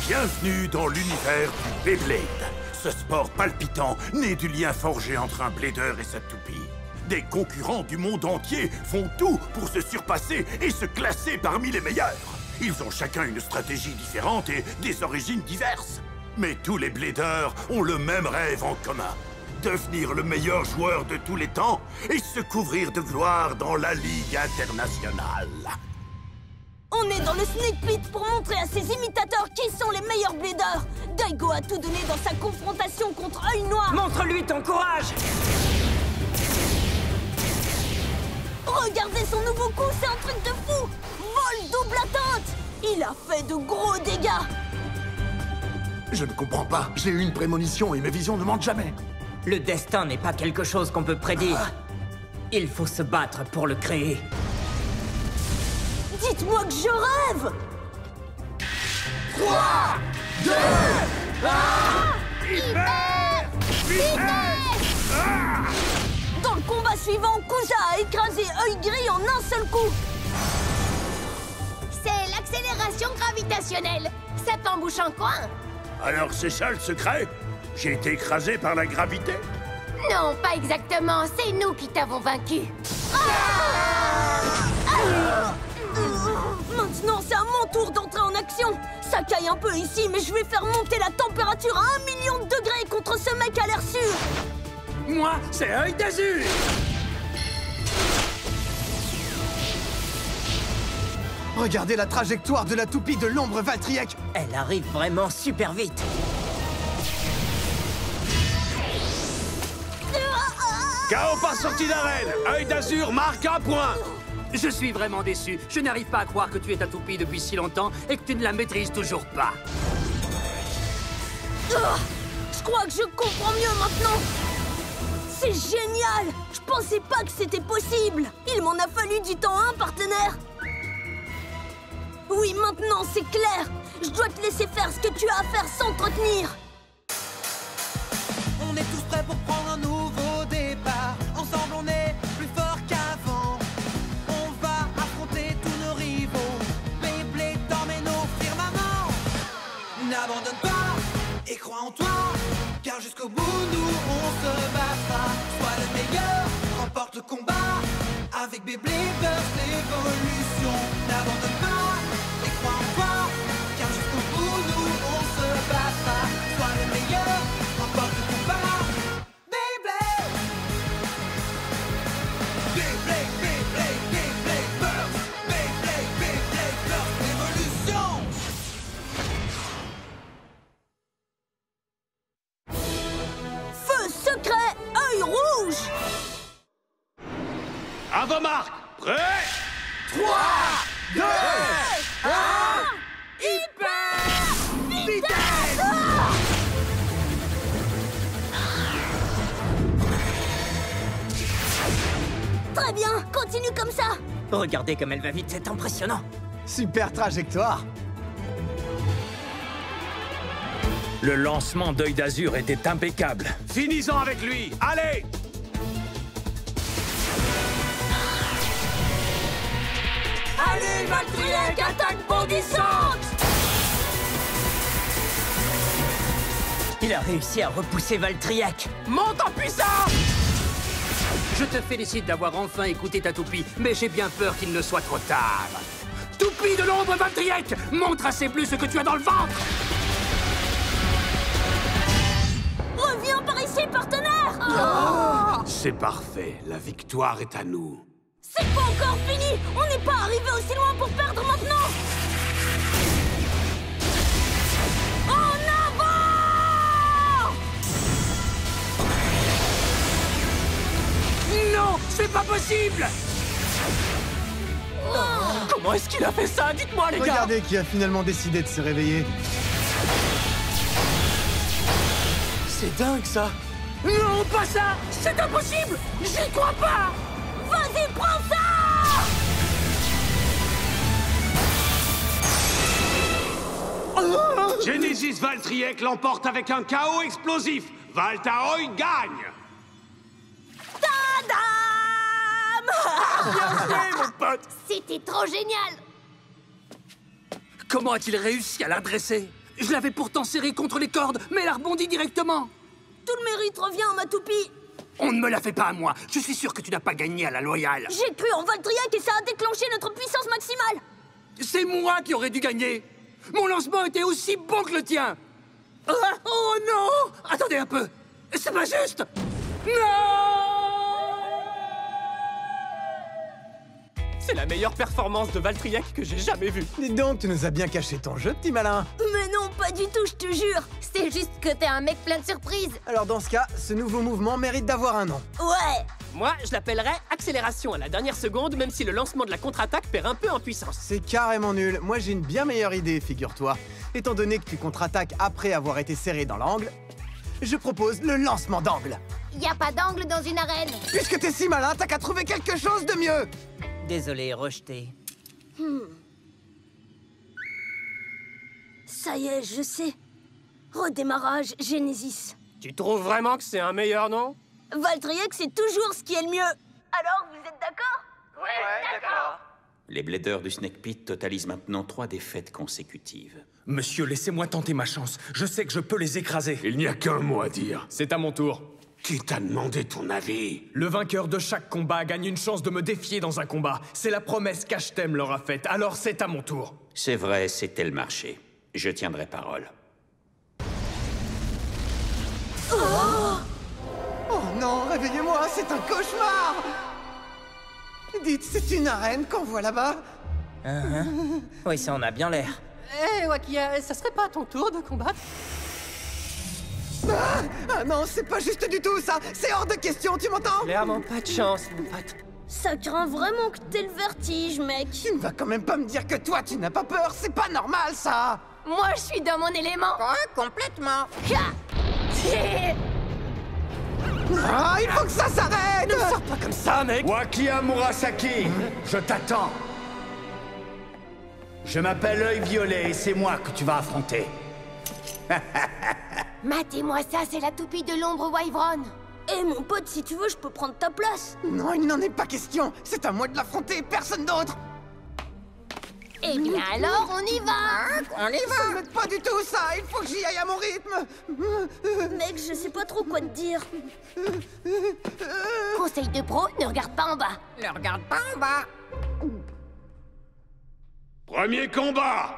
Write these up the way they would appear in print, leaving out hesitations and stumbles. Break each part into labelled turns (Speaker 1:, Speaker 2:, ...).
Speaker 1: Bienvenue dans l'univers du Beyblade. Ce sport palpitant né du lien forgé entre un bladeur et sa toupie. Des concurrents du monde entier font tout pour se surpasser et se classer parmi les meilleurs. Ils ont chacun une stratégie différente et des origines diverses. Mais tous les bladeurs ont le même rêve en commun. Devenir le meilleur joueur de tous les temps et se couvrir de gloire dans la Ligue internationale.
Speaker 2: On est dans le sneak pit pour montrer à ses imitateurs qui sont les meilleurs bladeurs. Daigo a tout donné dans sa confrontation contre Œil Noir.
Speaker 3: Montre-lui ton courage!
Speaker 2: Regardez son nouveau coup, c'est un truc de fou. Vol double atteinte. Il a fait de gros dégâts.
Speaker 4: Je ne comprends pas. J'ai eu une prémonition et mes visions ne mentent jamais.
Speaker 3: Le destin n'est pas quelque chose qu'on peut prédire. Il faut se battre pour le créer.
Speaker 2: Dites-moi que je rêve.
Speaker 1: 3, 2, 1... Hyper vitesse!
Speaker 2: Dans le combat suivant, Kuja a écrasé Œil Gris en un seul coup.
Speaker 5: C'est l'accélération gravitationnelle. Ça t'embouche un coin.
Speaker 1: Alors c'est ça le secret? J'ai été écrasé par la gravité?
Speaker 5: Non, pas exactement. C'est nous qui t'avons vaincu.
Speaker 2: Maintenant, c'est à mon tour d'entrer en action. Ça caille un peu ici, mais je vais faire monter la température à 1 million de degrés contre ce mec à l'air sûr.
Speaker 3: Moi, c'est Œil d'Azur!
Speaker 6: Regardez la trajectoire de la toupie de l'ombre Valtryek.
Speaker 3: Elle arrive vraiment super vite.
Speaker 7: KO par sortie d'arène. Œil d'Azur marque un point.
Speaker 8: Je suis vraiment déçu. Je n'arrive pas à croire que tu es ta toupie depuis si longtemps et que tu ne la maîtrises toujours pas.
Speaker 2: Je crois que je comprends mieux maintenant. C'est génial. Je pensais pas que c'était possible. Il m'en a fallu du temps, hein, partenaire? Oui, maintenant, c'est clair. Je dois te laisser faire ce que tu as à faire sans te retenir.
Speaker 9: On est tous prêts pour prendre un nouveau départ. Ensemble, on est plus fort qu'avant. On va affronter tous nos rivaux. Beyblade dormez nos firmaments. N'abandonne pas et crois en toi. Car jusqu'au bout, nous, on se battra. Sois le meilleur, remporte le combat. Avec Beybladers Evolution. N'abandonne pas et crois en toi. Car jusqu'au bout, nous, on se battra. Sois le meilleur, remporte le combat. Beyblade! Beyblade, Beyblade, Beyblade Burst! Beyblade, Beyblade Burst Evolution!
Speaker 2: Feu secret, Œil Rouge.
Speaker 7: À vos marques. Prêt?
Speaker 1: 3, 2, 1...
Speaker 2: Hyper vitesse. Très bien, continue comme ça.
Speaker 3: Regardez comme elle va vite, c'est impressionnant.
Speaker 6: Super trajectoire.
Speaker 10: Le lancement d'Œil d'Azur était impeccable.
Speaker 7: Finis-en avec lui. Allez!
Speaker 2: Allez, Valtryek, attaque bondissante.
Speaker 3: Il a réussi à repousser Valtryek.
Speaker 8: Monte en puissance! Je te félicite d'avoir enfin écouté ta toupie, mais j'ai bien peur qu'il ne soit trop tard. Toupie de l'ombre Valtryek, montre à ces bleus ce que tu as dans le ventre!
Speaker 2: Reviens par ici, partenaire.
Speaker 7: C'est parfait. La victoire est à nous.
Speaker 2: C'est pas encore fini. On n'est pas arrivé aussi loin pour perdre maintenant. En avant!
Speaker 8: Non, c'est pas possible! Comment est-ce qu'il a fait ça? Dites-moi, les gars!
Speaker 6: Regardez qui a finalement décidé de se réveiller.
Speaker 8: C'est dingue, ça! Non, pas ça! C'est impossible! J'y crois pas!
Speaker 2: Vas-y, prends ça!
Speaker 7: Genesis Valtryek l'emporte avec un KO explosif. Valtaoï gagne.
Speaker 2: Tadam!
Speaker 8: Bien joué, mon pote!
Speaker 5: C'était trop génial.
Speaker 8: Comment a-t-il réussi à la dresser? Je l'avais pourtant serré contre les cordes, mais elle a rebondi directement.
Speaker 2: Tout le mérite revient à ma toupie.
Speaker 8: On ne me la fait pas à moi. Je suis sûr que tu n'as pas gagné à la loyale.
Speaker 2: J'ai cru en Valtryek et ça a déclenché notre puissance maximale.
Speaker 8: C'est moi qui aurais dû gagner. Mon lancement était aussi bon que le tien. Ah, oh non! Attendez un peu. C'est pas juste. Non!
Speaker 11: C'est la meilleure performance de Valtryek que j'ai jamais vue.
Speaker 6: Dis donc, tu nous as bien caché ton jeu, petit malin.
Speaker 2: Mais non, pas du tout, je te jure.
Speaker 5: C'est juste que t'es un mec plein de surprises.
Speaker 6: Alors dans ce cas, ce nouveau mouvement mérite d'avoir un nom.
Speaker 2: Ouais.
Speaker 11: Moi, je l'appellerais accélération à la dernière seconde, même si le lancement de la contre-attaque perd un peu en puissance.
Speaker 6: C'est carrément nul. Moi, j'ai une bien meilleure idée, figure-toi. Étant donné que tu contre-attaques après avoir été serré dans l'angle, je propose le lancement d'angle.
Speaker 5: Y a pas d'angle dans une arène.
Speaker 6: Puisque t'es si malin, t'as qu'à trouver quelque chose de mieux.
Speaker 3: Désolé, rejeté.
Speaker 2: Ça y est, je sais. Redémarrage Genesis.
Speaker 11: Tu trouves vraiment que c'est un meilleur nom?
Speaker 2: Valtryek, c'est toujours ce qui est le mieux. Alors, vous êtes d'accord?
Speaker 5: Ouais, d'accord.
Speaker 12: Les Bladers du Snake Pit totalisent maintenant 3 défaites consécutives.
Speaker 10: Monsieur, laissez-moi tenter ma chance. Je sais que je peux les écraser.
Speaker 7: Il n'y a qu'un mot à dire.
Speaker 10: C'est à mon tour.
Speaker 7: Qui t'a demandé ton avis?
Speaker 10: Le vainqueur de chaque combat gagne une chance de me défier dans un combat. C'est la promesse qu'Ashtem leur a faite, alors c'est à mon tour.
Speaker 12: C'est vrai, c'était le marché. Je tiendrai parole.
Speaker 6: Oh non, réveillez-moi, c'est un cauchemar. Dites, c'est une arène qu'on voit là-bas?
Speaker 3: Oui, ça en a bien l'air.
Speaker 11: Eh, Wakia, ça serait pas à ton tour de combattre?
Speaker 6: Ah non, c'est pas juste du tout ça. C'est hors de question, tu m'entends?
Speaker 11: Clairement pas de chance, mon pote.
Speaker 2: Ça craint vraiment que t'aies le vertige, mec.
Speaker 6: Tu ne vas quand même pas me dire que toi, tu n'as pas peur. C'est pas normal, ça.
Speaker 5: Moi, je suis dans mon élément.
Speaker 6: Complètement.
Speaker 5: Ha!
Speaker 6: Ah, il faut que ça s'arrête.
Speaker 11: Ne me sors pas comme ça, mec.
Speaker 13: Wakia Murasaki, je t'attends. Je m'appelle l'œil violet et c'est moi que tu vas affronter.
Speaker 5: Matez-moi ça, c'est la toupie de l'ombre Wyvron.
Speaker 2: Eh mon pote, si tu veux, je peux prendre ta place.
Speaker 6: Non, il n'en est pas question. C'est à moi de l'affronter, personne d'autre.
Speaker 5: Eh bien alors, on y va.
Speaker 6: On y va. Ça m'aide pas du tout, ça. Il faut que j'y aille à mon rythme.
Speaker 2: Mec, je sais pas trop quoi te dire.
Speaker 5: Conseil de pro, ne regarde pas en bas.
Speaker 6: Ne regarde pas en bas.
Speaker 7: Premier combat.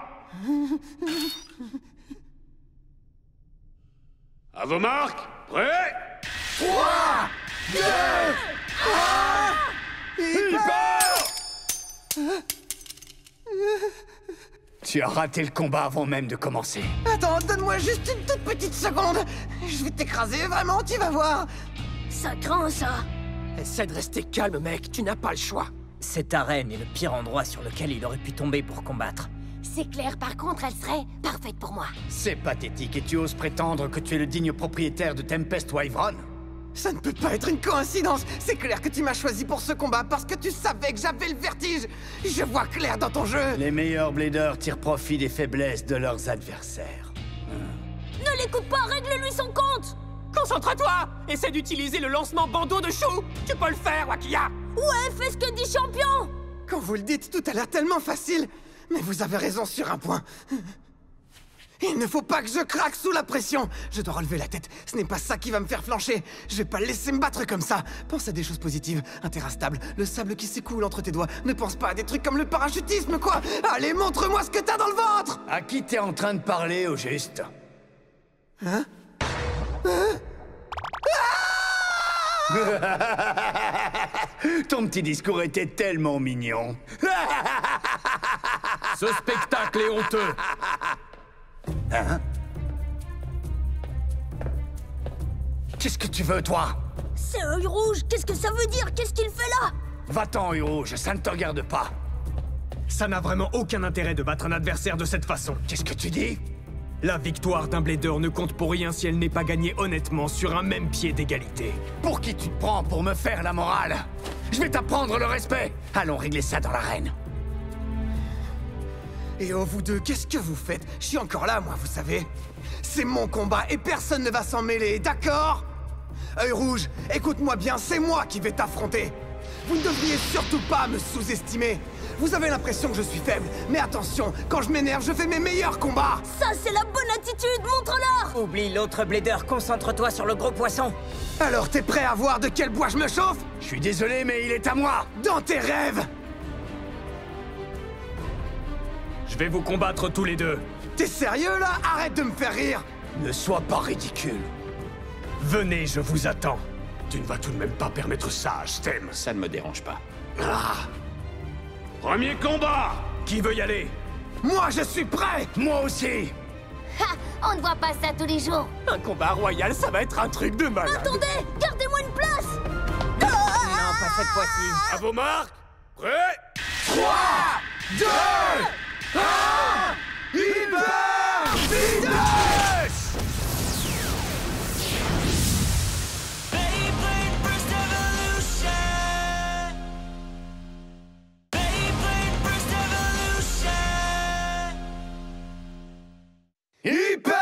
Speaker 7: À vos marques, prêts?
Speaker 6: 3, 2, 1... Il part.
Speaker 13: Tu as raté le combat avant même de commencer.
Speaker 6: Attends, donne-moi juste une toute petite seconde. Je vais t'écraser, vraiment, tu vas voir.
Speaker 2: Ça craint, ça.
Speaker 11: Essaie de rester calme, mec, tu n'as pas le choix.
Speaker 3: Cette arène est le pire endroit sur lequel il aurait pu tomber pour combattre.
Speaker 5: C'est clair, par contre, elle serait parfaite pour moi.
Speaker 13: C'est pathétique et tu oses prétendre que tu es le digne propriétaire de Tempest Wyvron?
Speaker 6: Ça ne peut pas être une coïncidence. C'est clair que tu m'as choisi pour ce combat parce que tu savais que j'avais le vertige. Je vois clair dans ton jeu.
Speaker 13: Les meilleurs bladers tirent profit des faiblesses de leurs adversaires.
Speaker 2: Ne l'écoute pas, règle-lui son compte.
Speaker 11: Concentre-toi! Essaie d'utiliser le lancement bandeau de chou! Tu peux le faire, Wakia!
Speaker 2: Ouais, fais ce que dit Champion.
Speaker 6: Quand vous le dites, tout a l'air tellement facile. Mais vous avez raison sur un point. Il ne faut pas que je craque sous la pression. Je dois relever la tête. Ce n'est pas ça qui va me faire flancher. Je vais pas le laisser me battre comme ça. Pense à des choses positives. Un terrain stable, le sable qui s'écoule entre tes doigts. Ne pense pas à des trucs comme le parachutisme, quoi. Allez, montre-moi ce que t'as dans le ventre.
Speaker 13: À qui t'es en train de parler, au juste?
Speaker 6: Hein?
Speaker 13: Ton petit discours était tellement mignon.
Speaker 10: Ce spectacle est honteux.
Speaker 13: Hein? Qu'est-ce que tu veux, toi?
Speaker 2: C'est œil rouge. Qu'est-ce que ça veut dire? Qu'est-ce qu'il fait là?
Speaker 13: Va-t'en, œil rouge, ça ne te regarde pas.
Speaker 10: Ça n'a vraiment aucun intérêt de battre un adversaire de cette façon.
Speaker 13: Qu'est-ce que tu dis?
Speaker 10: La victoire d'un blader ne compte pour rien si elle n'est pas gagnée honnêtement sur un même pied d'égalité.
Speaker 13: Pour qui tu te prends pour me faire la morale? Je vais t'apprendre le respect. Allons régler ça dans l'arène.
Speaker 6: Et oh, vous deux, qu'est-ce que vous faites? Je suis encore là, moi, vous savez. C'est mon combat et personne ne va s'en mêler, d'accord? Œil rouge, écoute-moi bien, c'est moi qui vais t'affronter. Vous ne devriez surtout pas me sous-estimer. Vous avez l'impression que je suis faible, mais attention, quand je m'énerve, je fais mes meilleurs combats.
Speaker 2: Ça, c'est la bonne attitude, montre-leur.
Speaker 3: Oublie l'autre Blader, concentre-toi sur le gros poisson.
Speaker 6: Alors t'es prêt à voir de quel bois je me chauffe?
Speaker 13: Je suis désolé, mais il est à moi.
Speaker 6: Dans tes rêves.
Speaker 10: Je vais vous combattre tous les deux.
Speaker 6: T'es sérieux là? Arrête de me faire rire.
Speaker 13: Ne sois pas ridicule.
Speaker 10: Venez, je vous attends. Tu ne vas tout de même pas permettre ça, je t'aime.
Speaker 12: Ça ne me dérange pas.
Speaker 7: Premier combat!
Speaker 10: Qui veut y aller?
Speaker 6: Moi, je suis prêt.
Speaker 13: Moi aussi.
Speaker 5: Ha! On ne voit pas ça tous les jours.
Speaker 11: Un combat royal, ça va être un truc de malade.
Speaker 2: Attendez, gardez-moi une place.
Speaker 3: Non, pas cette fois-ci.
Speaker 7: À vos marques! Prêt?
Speaker 6: 3, 2, 1, Hyper Vitesse! Hyper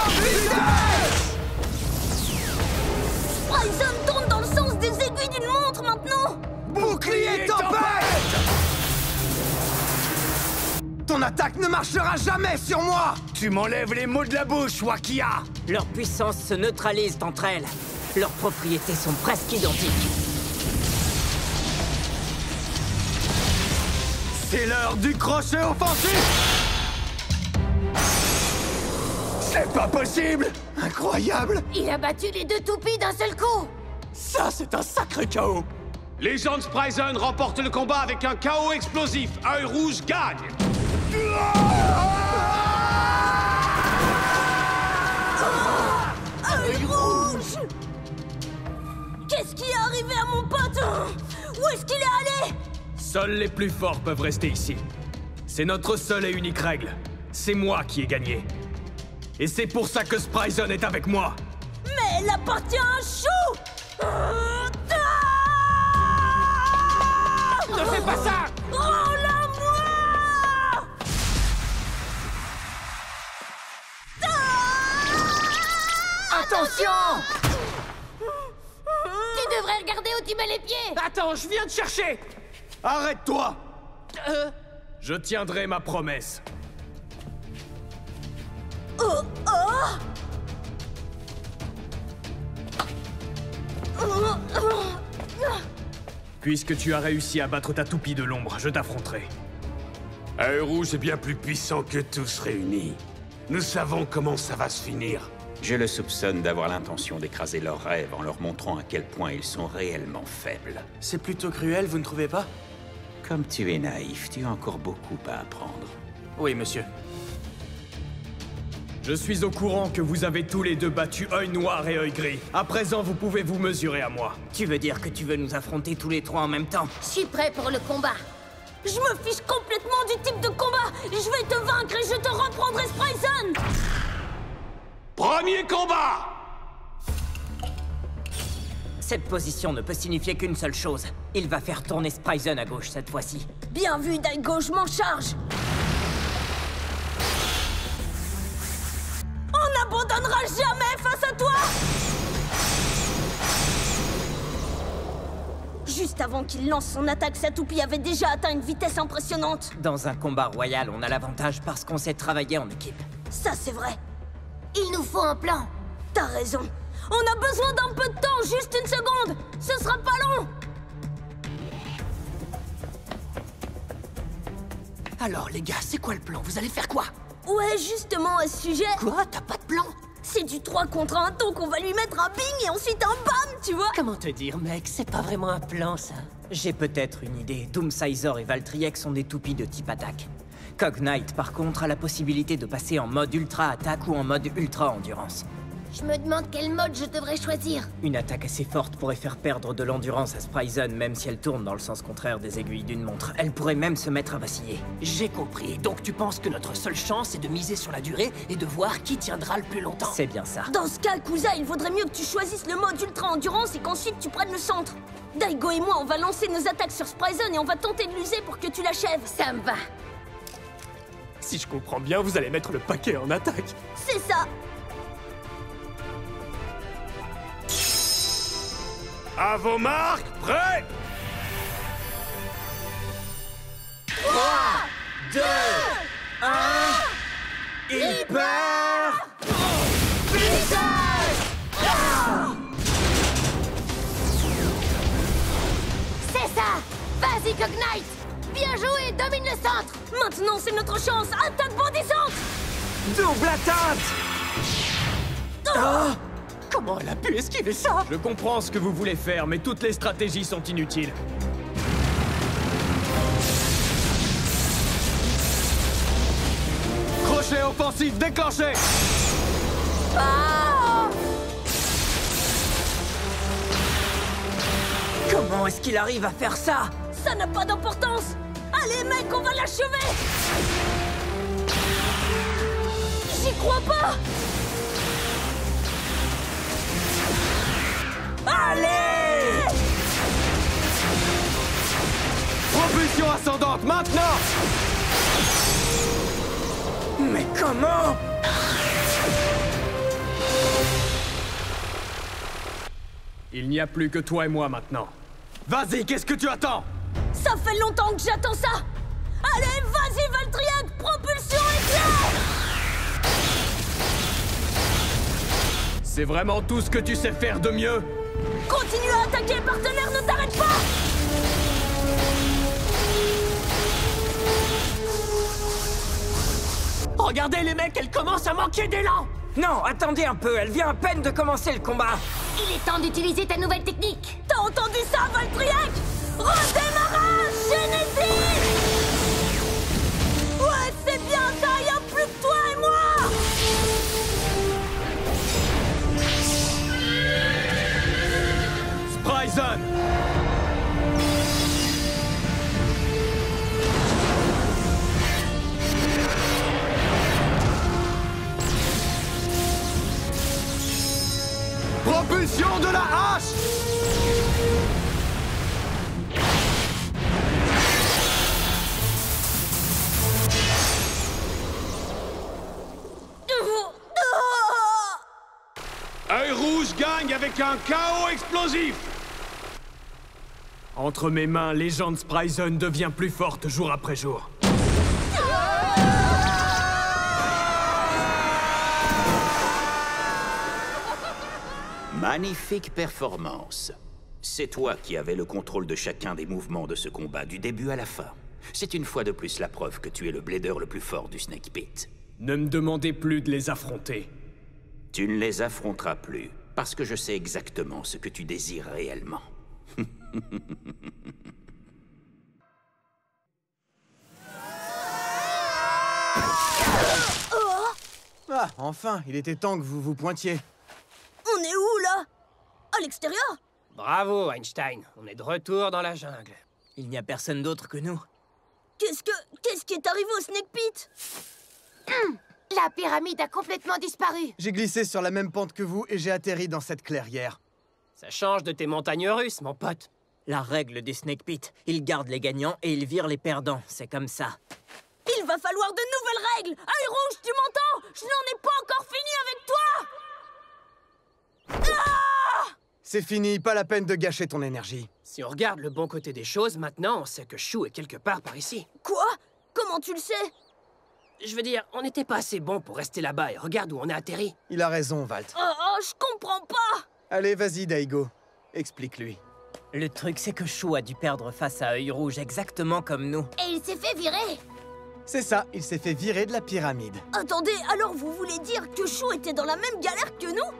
Speaker 6: Vitesse!
Speaker 2: Spryzen tourne dans le sens des aiguilles d'une montre maintenant.
Speaker 6: Bouclier tempête! Ton attaque ne marchera jamais sur moi!
Speaker 13: Tu m'enlèves les mots de la bouche, Wakia!
Speaker 3: Leurs puissances se neutralisent entre elles. Leurs propriétés sont presque identiques.
Speaker 6: C'est l'heure du crochet offensif!
Speaker 13: C'est pas possible!
Speaker 6: Incroyable!
Speaker 5: Il a battu les deux toupies d'un seul coup.
Speaker 11: Ça, c'est un sacré chaos.
Speaker 7: Les gens de Spryzen remportent le combat avec un chaos explosif. Œil rouge gagne!
Speaker 2: Œil rouge! Qu'est-ce qui est arrivé à mon pote? Où est-ce qu'il est allé?
Speaker 10: Seuls les plus forts peuvent rester ici. C'est notre seule et unique règle. C'est moi qui ai gagné. Et c'est pour ça que Spryzen est avec moi.
Speaker 2: Mais elle appartient à un chou!
Speaker 11: Ne fais pas ça!
Speaker 2: Rends-la-moi!
Speaker 3: Attention!
Speaker 5: Tu devrais regarder où tu mets les pieds.
Speaker 11: Attends, je viens de chercher.
Speaker 10: Arrête-toi! Je tiendrai ma promesse. Puisque tu as réussi à battre ta toupie de l'ombre, je t'affronterai.
Speaker 7: Œil rouge est bien plus puissant que tous réunis. Nous savons comment ça va se finir.
Speaker 12: Je le soupçonne d'avoir l'intention d'écraser leurs rêves en leur montrant à quel point ils sont réellement faibles.
Speaker 14: C'est plutôt cruel, vous ne trouvez pas?
Speaker 12: Comme tu es naïf, tu as encore beaucoup à apprendre.
Speaker 14: Oui, monsieur.
Speaker 10: Je suis au courant que vous avez tous les deux battu Œil Noir et Œil Gris. À présent, vous pouvez vous mesurer à moi.
Speaker 3: Tu veux dire que tu veux nous affronter tous les trois en même temps?
Speaker 5: Je suis prêt pour le combat.
Speaker 2: Je me fiche complètement du type de combat. Je vais te vaincre et je te reprendrai Spryzen.
Speaker 7: Premier combat!
Speaker 3: Cette position ne peut signifier qu'une seule chose. Il va faire tourner Spryzen à gauche cette fois-ci.
Speaker 2: Bien vu, Daigo, je m'en charge. On n'abandonnera jamais face à toi. Juste avant qu'il lance son attaque, sa toupie avait déjà atteint une vitesse impressionnante.
Speaker 3: Dans un combat royal, on a l'avantage parce qu'on sait travailler en équipe.
Speaker 2: Ça, c'est vrai.
Speaker 5: Il nous faut un plan.
Speaker 2: T'as raison. On a besoin d'un peu de temps, juste une seconde. Ce sera pas long.
Speaker 11: Alors, les gars, c'est quoi le plan? Vous allez faire quoi?
Speaker 2: Ouais, justement, à ce sujet...
Speaker 11: Quoi? T'as pas de plan?
Speaker 2: C'est du 3 contre 1, donc on va lui mettre un bing et ensuite un bam, tu vois?
Speaker 11: Comment te dire, mec? C'est pas vraiment un plan, ça.
Speaker 3: J'ai peut-être une idée. Doomsizer et Valtryek sont des toupies de type attaque. Cognite, par contre, a la possibilité de passer en mode ultra-attaque ou en mode ultra-endurance.
Speaker 5: Je me demande quel mode je devrais choisir.
Speaker 3: Une attaque assez forte pourrait faire perdre de l'endurance à Spryzen, même si elle tourne dans le sens contraire des aiguilles d'une montre. Elle pourrait même se mettre à vaciller.
Speaker 11: J'ai compris. Donc tu penses que notre seule chance est de miser sur la durée et de voir qui tiendra le plus longtemps?
Speaker 3: C'est bien ça.
Speaker 2: Dans ce cas, Kusa, il vaudrait mieux que tu choisisses le mode ultra-endurance et qu'ensuite tu prennes le centre. Daigo et moi, on va lancer nos attaques sur Spryzen et on va tenter de l'user pour que tu l'achèves.
Speaker 5: Ça me va.
Speaker 11: Si je comprends bien, vous allez mettre le paquet en attaque.
Speaker 2: C'est ça.
Speaker 7: À vos marques, prêts!
Speaker 3: 3, 2, 1... Hyper
Speaker 5: Visage! C'est ça! Vas-y, Cognite! Bien joué, domine le centre!
Speaker 2: Maintenant, c'est notre chance! Attaque bondissante!
Speaker 3: Double atteinte!
Speaker 11: Comment elle a pu esquiver ça?
Speaker 10: Je comprends ce que vous voulez faire, mais toutes les stratégies sont inutiles. Crochet offensif déclenché!
Speaker 3: Comment est-ce qu'il arrive à faire ça?
Speaker 2: Ça n'a pas d'importance! Allez, mec, on va l'achever! J'y crois pas!
Speaker 3: Allez!
Speaker 10: Propulsion ascendante, maintenant!
Speaker 3: Mais comment?
Speaker 10: Il n'y a plus que toi et moi maintenant. Vas-y, qu'est-ce que tu attends?
Speaker 2: Ça fait longtemps que j'attends ça! Allez, vas-y, Valtryek! Propulsion éclair!
Speaker 10: C'est vraiment tout ce que tu sais faire de mieux?
Speaker 2: Continue à attaquer, partenaire, ne t'arrête pas!
Speaker 11: Regardez les mecs, elle commence à manquer d'élan!
Speaker 3: Non, attendez un peu, elle vient à peine de commencer le combat.
Speaker 5: Il est temps d'utiliser ta nouvelle technique!
Speaker 2: T'as entendu ça, Valtryek? Redémarrage, Genesis! Ouais, c'est bien ça, y'a plus que toi et moi!
Speaker 10: Spryzen! Propulsion de la hache!
Speaker 7: Œil rouge gagne avec un chaos explosif!
Speaker 10: Entre mes mains, Légende Spryzen devient plus forte jour après jour.
Speaker 12: Magnifique performance. C'est toi qui avais le contrôle de chacun des mouvements de ce combat, du début à la fin. C'est une fois de plus la preuve que tu es le blader le plus fort du Snake Pit.
Speaker 10: Ne me demandez plus de les affronter.
Speaker 12: Tu ne les affronteras plus, parce que je sais exactement ce que tu désires réellement.
Speaker 6: Ah, enfin, il était temps que vous vous pointiez.
Speaker 2: On est où, là? À l'extérieur?
Speaker 11: Bravo, Einstein. On est de retour dans la jungle.
Speaker 3: Il n'y a personne d'autre que nous.
Speaker 2: Qu'est-ce qui est arrivé au Snake Pit?
Speaker 5: La pyramide a complètement disparu.
Speaker 6: J'ai glissé sur la même pente que vous et j'ai atterri dans cette clairière.
Speaker 11: Ça change de tes montagnes russes, mon pote.
Speaker 3: La règle des Snake Pit, ils gardent les gagnants et ils virent les perdants, c'est comme ça.
Speaker 2: Il va falloir de nouvelles règles! Œil rouge, tu m'entends? Je n'en ai pas encore fini avec toi! Ah!
Speaker 6: C'est fini, pas la peine de gâcher ton énergie.
Speaker 11: Si on regarde le bon côté des choses, maintenant on sait que Shu est quelque part par ici.
Speaker 2: Quoi? Comment tu le sais?
Speaker 11: Je veux dire, on n'était pas assez bon pour rester là-bas et regarde où on a atterri.
Speaker 6: Il a raison, Valt.
Speaker 2: Oh, je comprends pas!
Speaker 6: Allez, vas-y, Daigo. Explique-lui.
Speaker 3: Le truc, c'est que Shu a dû perdre face à Œil Rouge exactement comme nous.
Speaker 5: Et il s'est fait virer.
Speaker 6: C'est ça, il s'est fait virer de la pyramide.
Speaker 2: Attendez, alors vous voulez dire que Shu était dans la même galère que nous?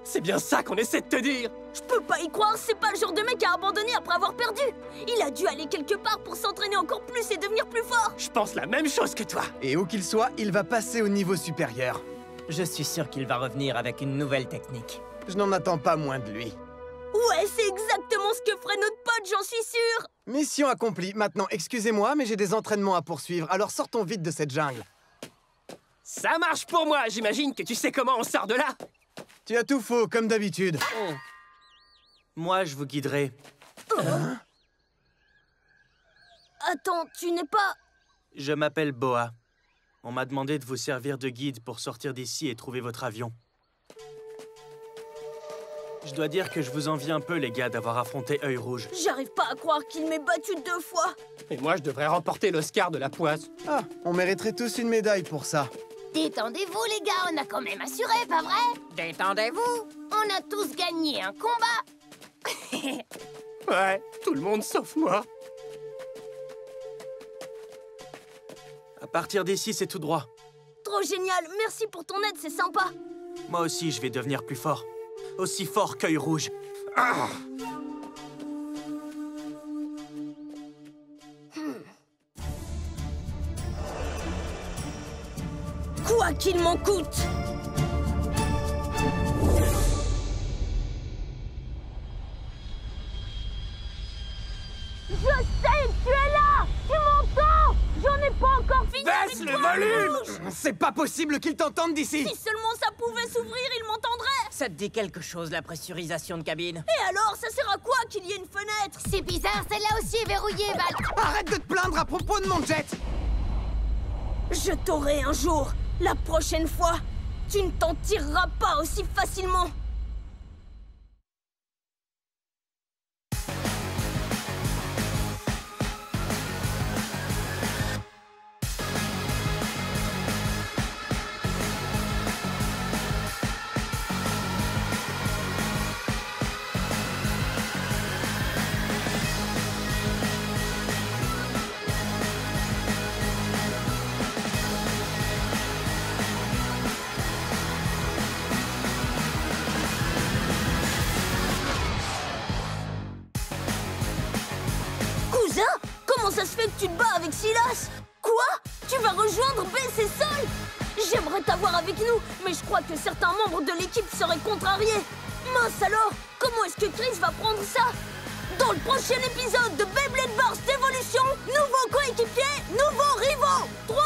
Speaker 11: C'est bien ça qu'on essaie de te dire.
Speaker 2: Je peux pas y croire, c'est pas le genre de mec à abandonner après avoir perdu. Il a dû aller quelque part pour s'entraîner encore plus et devenir plus fort.
Speaker 11: Je pense la même chose que toi.
Speaker 6: Et où qu'il soit, il va passer au niveau supérieur.
Speaker 3: Je suis sûr qu'il va revenir avec une nouvelle technique.
Speaker 6: Je n'en attends pas moins de lui.
Speaker 2: Ouais, c'est exactement ce que ferait notre pote, j'en suis sûr.
Speaker 6: Mission accomplie. Maintenant, excusez-moi, mais j'ai des entraînements à poursuivre, alors sortons vite de cette jungle.
Speaker 11: Ça marche pour moi, j'imagine que tu sais comment on sort de là.
Speaker 6: Tu as tout faux, comme d'habitude.
Speaker 14: Oh. Moi, je vous guiderai.
Speaker 6: Hein?
Speaker 2: Attends, tu n'es pas...
Speaker 14: Je m'appelle Boa. On m'a demandé de vous servir de guide pour sortir d'ici et trouver votre avion. Je dois dire que je vous envie un peu, les gars, d'avoir affronté Œil Rouge.
Speaker 2: J'arrive pas à croire qu'il m'ait battu 2 fois.
Speaker 11: Et moi, je devrais remporter l'Oscar de la poisse.
Speaker 6: Ah, on mériterait tous une médaille pour ça.
Speaker 5: Détendez-vous, les gars, on a quand même assuré, pas vrai?
Speaker 3: Détendez-vous.
Speaker 5: On a tous gagné un combat.
Speaker 11: Ouais, tout le monde sauf moi.
Speaker 14: À partir d'ici, c'est tout droit.
Speaker 2: Trop génial, merci pour ton aide, c'est sympa.
Speaker 14: Moi aussi, je vais devenir plus fort. Aussi fort qu'Œil Rouge. Ah!
Speaker 2: Quoi qu'il m'en coûte. Je sais que tu es là. Tu m'entends? J'en ai pas encore fini.
Speaker 6: Baisse le volume. C'est pas possible qu'ils t'entendent d'ici.
Speaker 2: Si seulement ça pouvait s'ouvrir, ils m'entendraient.
Speaker 3: Ça te dit quelque chose, la pressurisation de cabine?
Speaker 2: Et alors, ça sert à quoi qu'il y ait une fenêtre?
Speaker 5: C'est bizarre, celle-là aussi est verrouillée, Val.
Speaker 6: Arrête de te plaindre à propos de mon jet.
Speaker 2: Je t'aurai un jour. La prochaine fois, tu ne t'en tireras pas aussi facilement. Comment ça se fait que tu te bats avec Silas? Quoi? Tu vas rejoindre Bess et Sol? J'aimerais t'avoir avec nous, mais je crois que certains membres de l'équipe seraient contrariés. Mince alors, comment est-ce que Chris va prendre ça? Dans le prochain épisode de Beyblade Burst Evolution, nouveaux coéquipiers, nouveaux rivaux. 3,